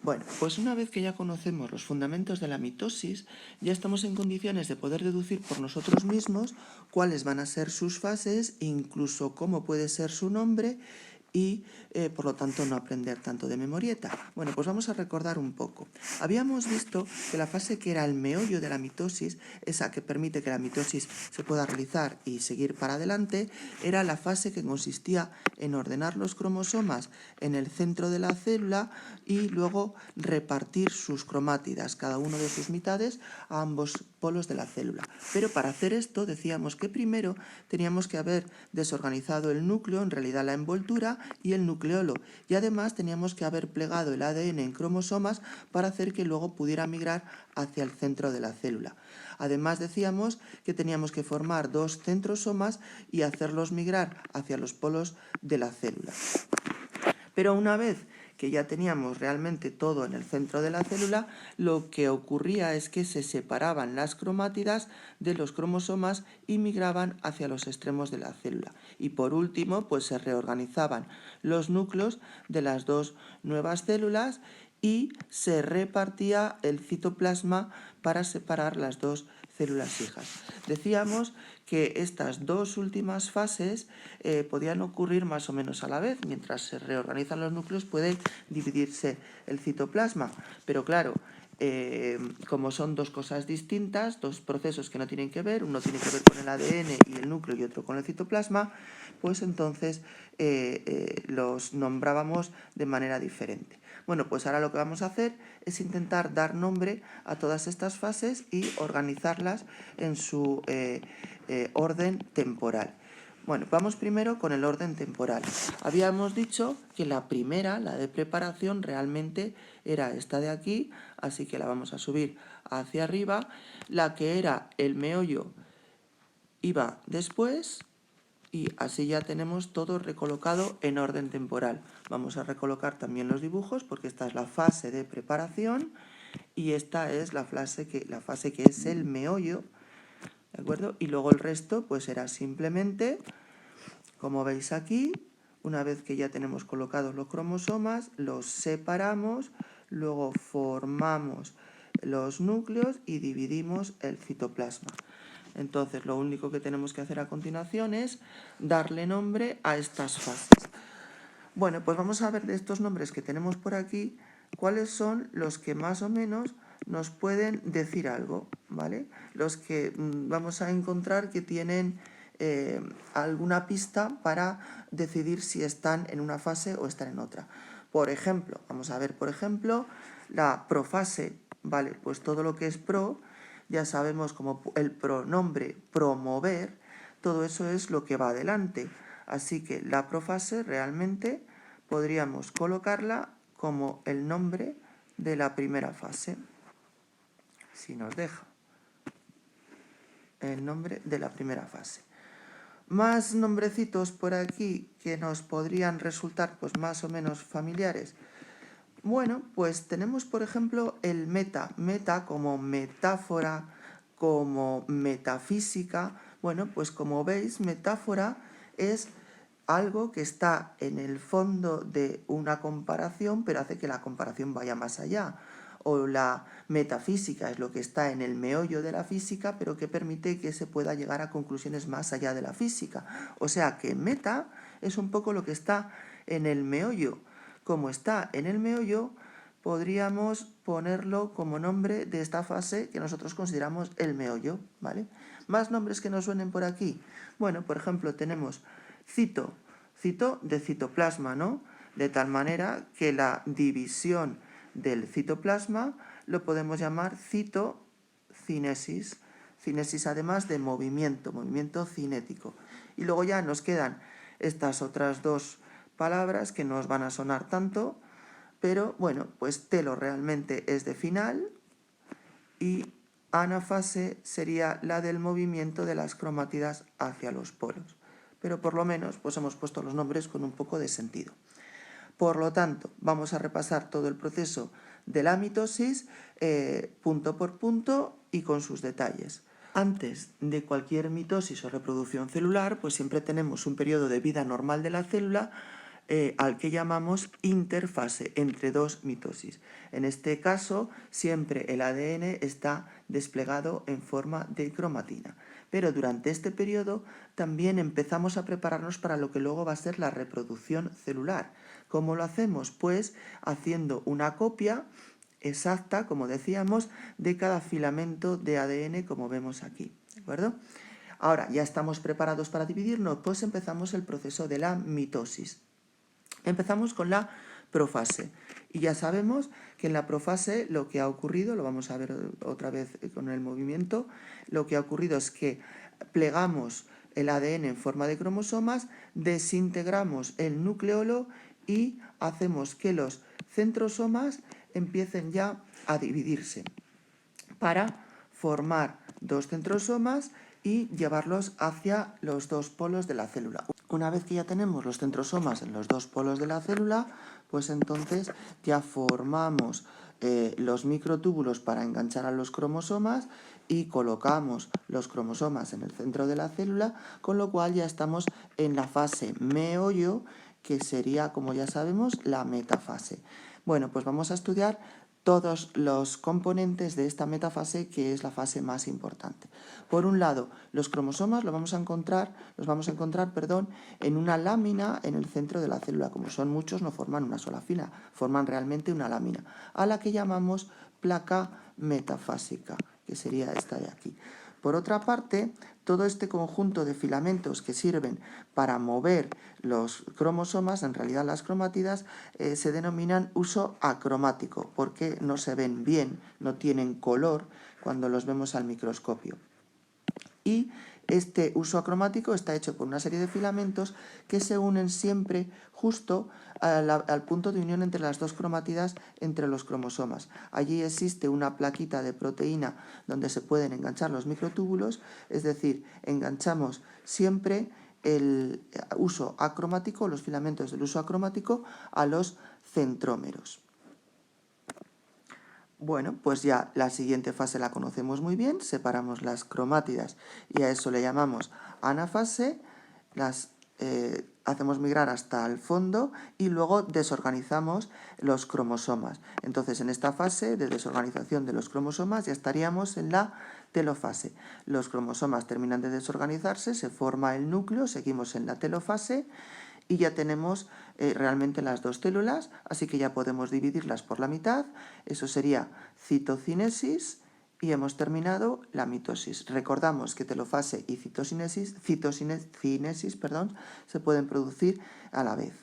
Bueno, pues una vez que ya conocemos los fundamentos de la mitosis, ya estamos en condiciones de poder deducir por nosotros mismos cuáles van a ser sus fases, incluso cómo puede ser su nombre y, por lo tanto, no aprender tanto de memorieta. Bueno, pues vamos a recordar un poco. Habíamos visto que la fase que era el meollo de la mitosis, esa que permite que la mitosis se pueda realizar y seguir para adelante, era la fase que consistía en ordenar los cromosomas en el centro de la célula y luego repartir sus cromátidas, cada uno de sus mitades, a ambos polos de la célula. Pero para hacer esto decíamos que primero teníamos que haber desorganizado el núcleo, en realidad la envoltura, y el nucleolo. Y además teníamos que haber plegado el ADN en cromosomas para hacer que luego pudiera migrar hacia el centro de la célula. Además decíamos que teníamos que formar dos centrosomas y hacerlos migrar hacia los polos de la célula. Pero una vez que ya teníamos realmente todo en el centro de la célula, lo que ocurría es que se separaban las cromátidas de los cromosomas y migraban hacia los extremos de la célula. Y por último, pues se reorganizaban los núcleos de las dos nuevas células y se repartía el citoplasma para separar las dos células hijas. Decíamos que estas dos últimas fases podían ocurrir más o menos a la vez. Mientras se reorganizan los núcleos puede dividirse el citoplasma, pero claro, como son dos cosas distintas, dos procesos que no tienen que ver, uno tiene que ver con el ADN y el núcleo y otro con el citoplasma, pues entonces los nombrábamos de manera diferente. Bueno, pues ahora lo que vamos a hacer es intentar dar nombre a todas estas fases y organizarlas en su orden temporal. Bueno, vamos primero con el orden temporal. Habíamos dicho que la primera, la de preparación, realmente era esta de aquí, así que la vamos a subir hacia arriba. La que era el meollo iba después y así ya tenemos todo recolocado en orden temporal. Vamos a recolocar también los dibujos porque esta es la fase de preparación y esta es la fase que es el meollo, ¿de acuerdo? Y luego el resto pues será simplemente, como veis aquí, una vez que ya tenemos colocados los cromosomas, los separamos, luego formamos los núcleos y dividimos el citoplasma. Entonces lo único que tenemos que hacer a continuación es darle nombre a estas fases. Bueno, pues vamos a ver de estos nombres que tenemos por aquí, cuáles son los que más o menos nos pueden decir algo, ¿vale? Los que vamos a encontrar que tienen alguna pista para decidir si están en una fase o están en otra. Por ejemplo, vamos a ver, por ejemplo, la profase, ¿vale? Pues todo lo que es pro, ya sabemos como el pronombre promover, todo eso es lo que va adelante. Así que la profase realmente podríamos colocarla como el nombre de la primera fase, si nos deja. El nombre de la primera fase. Más nombrecitos por aquí que nos podrían resultar pues más o menos familiares. Bueno, pues tenemos por ejemplo el meta como metáfora, como metafísica. Bueno, pues como veis, metáfora es algo que está en el fondo de una comparación, pero hace que la comparación vaya más allá. O la metafísica es lo que está en el meollo de la física, pero que permite que se pueda llegar a conclusiones más allá de la física. O sea que meta es un poco lo que está en el meollo. Como está en el meollo, podríamos ponerlo como nombre de esta fase que nosotros consideramos el meollo, ¿vale? Más nombres que nos suenen por aquí. Bueno, por ejemplo, tenemos cito de citoplasma, ¿no? De tal manera que la división del citoplasma lo podemos llamar citocinesis. Cinesis además de movimiento cinético. Y luego ya nos quedan estas otras dos palabras que no os van a sonar tanto, pero bueno, pues telo realmente es de final y anafase sería la del movimiento de las cromátidas hacia los polos. Pero por lo menos pues hemos puesto los nombres con un poco de sentido. Por lo tanto, vamos a repasar todo el proceso de la mitosis punto por punto y con sus detalles. Antes de cualquier mitosis o reproducción celular, pues siempre tenemos un periodo de vida normal de la célula al que llamamos interfase entre dos mitosis. En este caso, siempre el ADN está desplegado en forma de cromatina. Pero durante este periodo también empezamos a prepararnos para lo que luego va a ser la reproducción celular. ¿Cómo lo hacemos? Pues haciendo una copia exacta, como decíamos, de cada filamento de ADN, como vemos aquí. ¿De acuerdo? Ahora, ya estamos preparados para dividirnos, pues empezamos el proceso de la mitosis. Empezamos con la profase. Y ya sabemos que en la profase lo que ha ocurrido, lo vamos a ver otra vez con el movimiento, lo que ha ocurrido es que plegamos el ADN en forma de cromosomas, desintegramos el nucleolo y hacemos que los centrosomas empiecen ya a dividirse para formar dos centrosomas y llevarlos hacia los dos polos de la célula. Una vez que ya tenemos los centrosomas en los dos polos de la célula, pues entonces ya formamos los microtúbulos para enganchar a los cromosomas y colocamos los cromosomas en el centro de la célula, con lo cual ya estamos en la fase meollo, que sería, como ya sabemos, la metafase. Bueno, pues vamos a estudiar todos los componentes de esta metafase, que es la fase más importante. Por un lado, los cromosomas los vamos a encontrar, en una lámina en el centro de la célula. Como son muchos, no forman una sola fila, forman realmente una lámina, a la que llamamos placa metafásica, que sería esta de aquí. Por otra parte, todo este conjunto de filamentos que sirven para mover los cromosomas, en realidad las cromátidas, se denominan uso acromático, porque no se ven bien, no tienen color cuando los vemos al microscopio. Y este uso acromático está hecho por una serie de filamentos que se unen siempre justo al punto de unión entre las dos cromátidas entre los cromosomas. Allí existe una plaquita de proteína donde se pueden enganchar los microtúbulos, es decir, enganchamos siempre el uso acromático, los filamentos del uso acromático, a los centrómeros. Bueno, pues ya la siguiente fase la conocemos muy bien, separamos las cromátidas y a eso le llamamos anafase, las hacemos migrar hasta el fondo y luego desorganizamos los cromosomas. Entonces, en esta fase de desorganización de los cromosomas ya estaríamos en la telofase. Los cromosomas terminan de desorganizarse, se forma el núcleo, seguimos en la telofase y ya tenemos realmente las dos células, así que ya podemos dividirlas por la mitad. Eso sería citocinesis y hemos terminado la mitosis. Recordamos que telofase y cinesis se pueden producir a la vez.